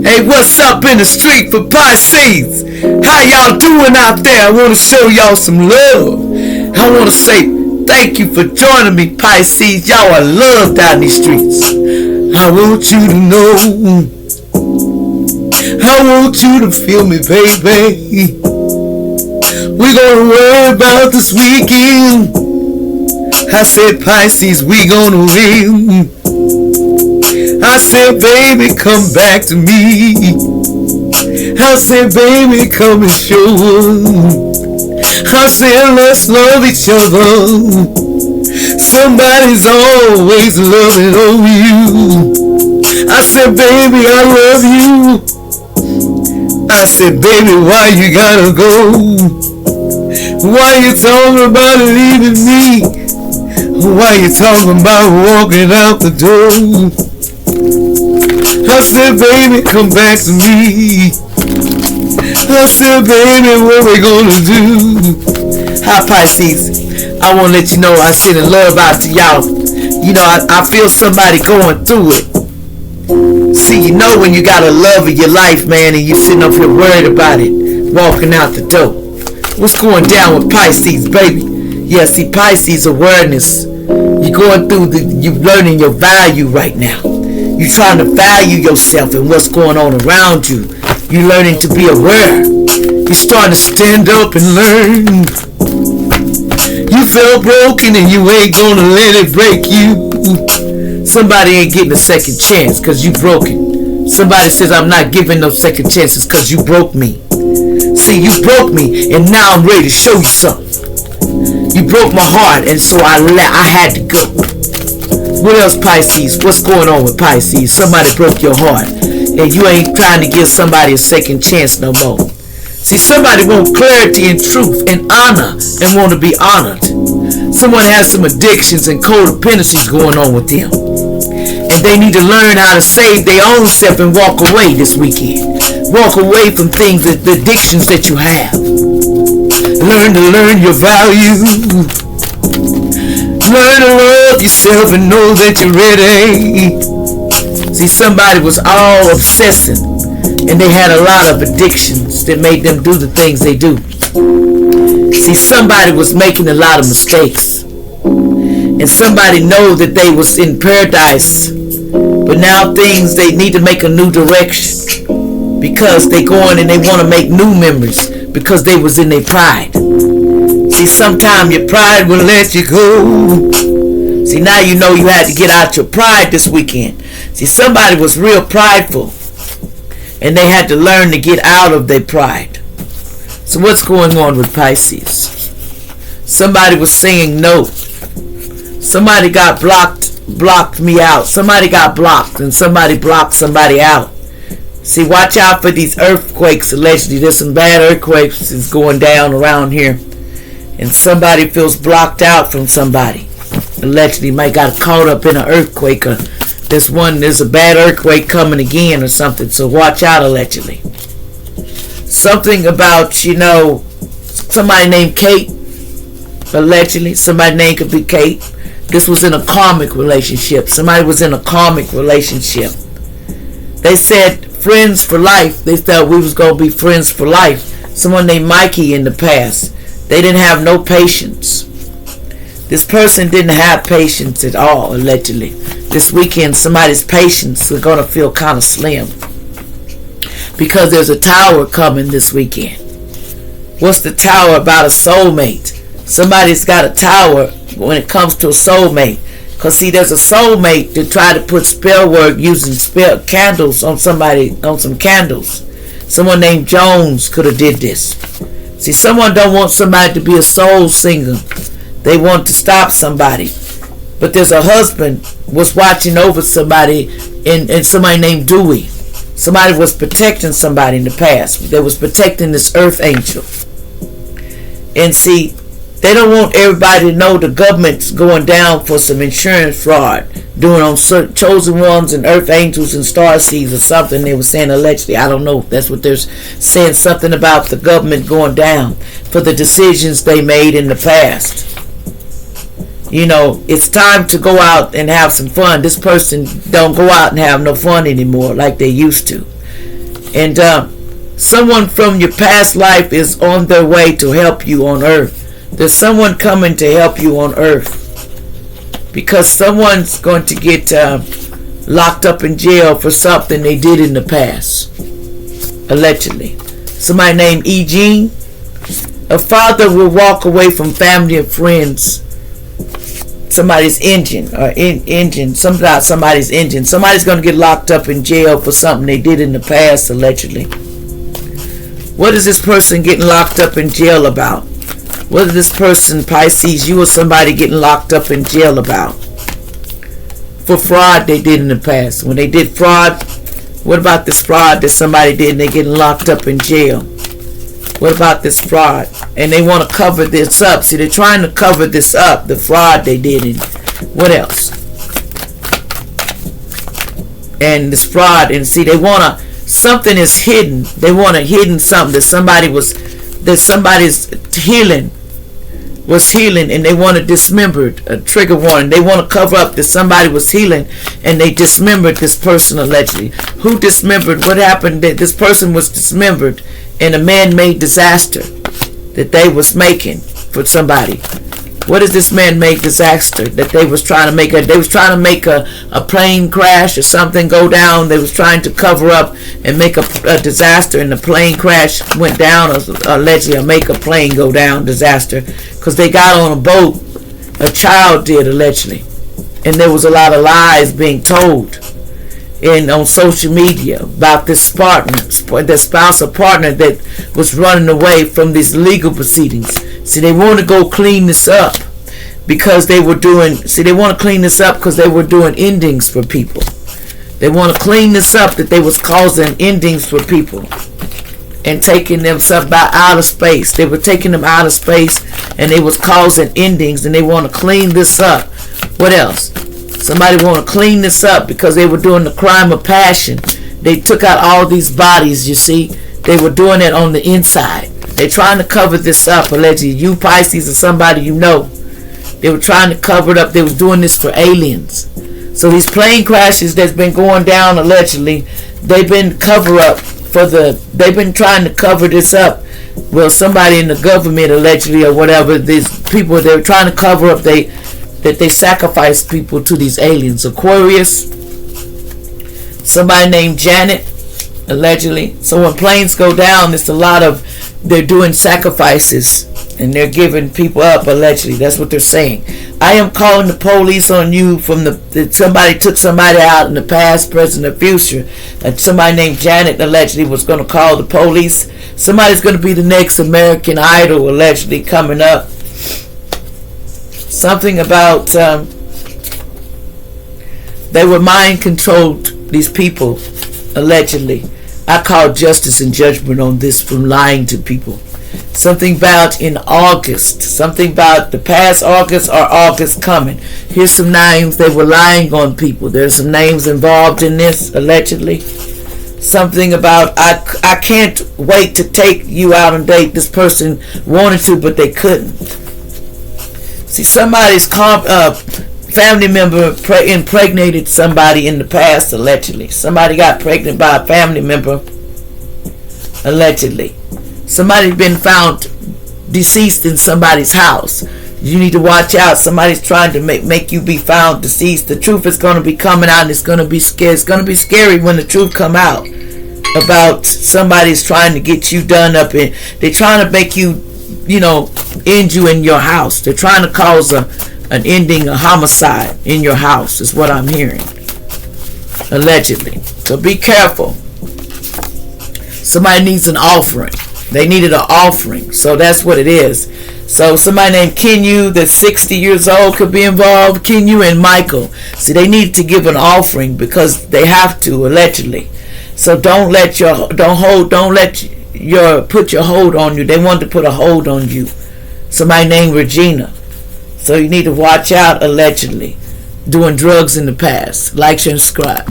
Hey, what's up in the street for Pisces? How y'all doing out there? I want to show y'all some love. I want to say thank you for joining me, Pisces. Y'all are loved down these streets. I want you to know. I want you to feel me, baby. We're gonna worry about this weekend. I said, Pisces, we gonna win. I said, baby, come back to me. I said, baby, come and show us. I said, let's love each other. Somebody's always loving over you. I said, baby, I love you. I said, baby, why you gotta go? Why you talking about leaving me? Why you talking about walking out the door? I said, baby, come back to me. I said, baby, what we gonna do? Hi, Pisces. I want to let you know I send love out to y'all. You know, I feel somebody going through it. See, you know when you got a love of your life, man, and you sitting up here worried about it, walking out the door. What's going down with Pisces, baby? Yeah, see, Pisces awareness. You're going through you're learning your value right now. You're trying to value yourself and what's going on around you. You're learning to be aware. You're starting to stand up and learn. You felt broken and you ain't gonna let it break you. Somebody ain't getting a second chance because you broken. Somebody says, I'm not giving no second chances because you broke me. See, you broke me and now I'm ready to show you something. You broke my heart and so I had to go. What else, Pisces? What's going on with Pisces? Somebody broke your heart and you ain't trying to give somebody a second chance no more. See, somebody want clarity and truth and honor and want to be honored. Someone has some addictions and codependencies going on with them. And they need to learn how to save their own self and walk away this weekend. Walk away from things, the addictions that you have. Learn to learn your value. Learn to love yourself and know that you're ready. See, somebody was all obsessing and they had a lot of addictions that made them do the things they do. See, somebody was making a lot of mistakes. And somebody know that they was in paradise. But now things, they need to make a new direction. Because they going and they want to make new memories. Because they was in their pride. See, sometimes your pride will let you go. See, now you know you had to get out your pride this weekend. See, somebody was real prideful. And they had to learn to get out of their pride. So what's going on with Pisces? Somebody was saying no. Somebody got blocked me out. Somebody got blocked and somebody blocked somebody out. See, watch out for these earthquakes. Allegedly, there's some bad earthquakes is going down around here. And somebody feels blocked out from somebody. Allegedly, might got caught up in an earthquake. Or there's a bad earthquake coming again or something. So watch out, allegedly. Something about, somebody named Kate. Allegedly, somebody named could be Kate. This was in a karmic relationship. Somebody was in a karmic relationship. They said friends for life. They thought we was going to be friends for life. Someone named Mikey in the past. They didn't have no patience. This person didn't have patience at all, allegedly. This weekend, somebody's patience is going to feel kind of slim. Because there's a tower coming this weekend. What's the tower about? A soulmate. Somebody's got a tower when it comes to a soulmate. Because see, there's a soulmate that try to put spell work using spell candles on somebody, on some candles. Someone named Jones could have did this. See, someone don't want somebody to be a soul singer. They want to stop somebody. But there's a husband was watching over somebody and somebody named Dewey. Somebody was protecting somebody in the past. They was protecting this earth angel. And see, they don't want everybody to know the government's going down for some insurance fraud, doing on certain chosen ones and earth angels and star seeds or something. They were saying allegedly. I don't know. That's what they're saying, something about the government going down for the decisions they made in the past. It's time to go out and have some fun. This person don't go out and have no fun anymore like they used to. And someone from your past life is on their way to help you on earth. There's someone coming to help you on earth, because someone's going to get locked up in jail for something they did in the past, allegedly. Somebody named E. Jean. A father will walk away from family and friends. Somebody's engine, or somebody's engine. Somebody's going to get locked up in jail for something they did in the past, allegedly. What is this person getting locked up in jail about? What is this person, Pisces, you or somebody, getting locked up in jail about? For fraud they did in the past. When they did fraud, what about this fraud that somebody did and they getting locked up in jail? What about this fraud? And they want to cover this up. See, they're trying to cover this up, the fraud they did. And what else? And this fraud, and see, they want to, something is hidden. They want to hidden something that somebody's healing was healing, and they want to dismember it. A trigger warning. They want to cover up that somebody was healing and they dismembered this person, allegedly. Who dismembered? What happened? That this person was dismembered in a man-made disaster that they was making for somebody. What is this man-made disaster that they was trying to make? They was trying to make a plane crash or something go down. They was trying to cover up and make a disaster, and the plane crash went down, allegedly, or make a plane go down disaster, because they got on a boat. A child did, allegedly, and there was a lot of lies being told on social media about this partner, the spouse or partner that was running away from these legal proceedings. See, they want to go clean this up because they were doing, they want to clean this up because they were doing endings for people. They want to clean this up that they was causing endings for people and taking them stuff out of space. They were taking them out of space and they was causing endings, and they want to clean this up. What else? Somebody want to clean this up because they were doing the crime of passion. They took out all these bodies, you see. They were doing it on the inside. They're trying to cover this up, allegedly. You Pisces or somebody you know. They were trying to cover it up. They were doing this for aliens. So these plane crashes that's been going down, allegedly, they've been they've been trying to cover this up. Well, somebody in the government, allegedly, or whatever, these people, they were trying to cover up that they sacrifice people to these aliens. Aquarius, somebody named Janet, allegedly. So when planes go down, it's a lot of, they're doing sacrifices and they're giving people up, allegedly. That's what they're saying. I am calling the police on you from that somebody took somebody out in the past, present, or future. And somebody named Janet, allegedly, was going to call the police. Somebody's going to be the next American Idol, allegedly, coming up. Something about they were mind controlled, these people, allegedly. I call justice and judgment on this from lying to people. Something about in August, something about the past August or August coming. Here's some names. They were lying on people. There's some names involved in this, allegedly. Something about I can't wait to take you out on date. This person wanted to, but they couldn't. See, somebody's family member impregnated somebody in the past, allegedly. Somebody got pregnant by a family member, allegedly. Somebody's been found deceased in somebody's house. You need to watch out. Somebody's trying to make you be found deceased. The truth is going to be coming out, and it's going to be scary. It's going to be scary when the truth come out about somebody's trying to get you done up in. They're trying to make you, end you in your house. They're trying to cause an ending, a homicide in your house, is what I'm hearing, allegedly. So be careful. Somebody needs an offering. They needed an offering, so that's what it is. So somebody named Kenyu that's 60 years old could be involved. Kenyu and Michael. See, they need to give an offering because they have to, allegedly. So don't put your hold on you. They want to put a hold on you. Somebody named Regina. So you need to watch out, allegedly. Doing drugs in the past. Like, share, and subscribe.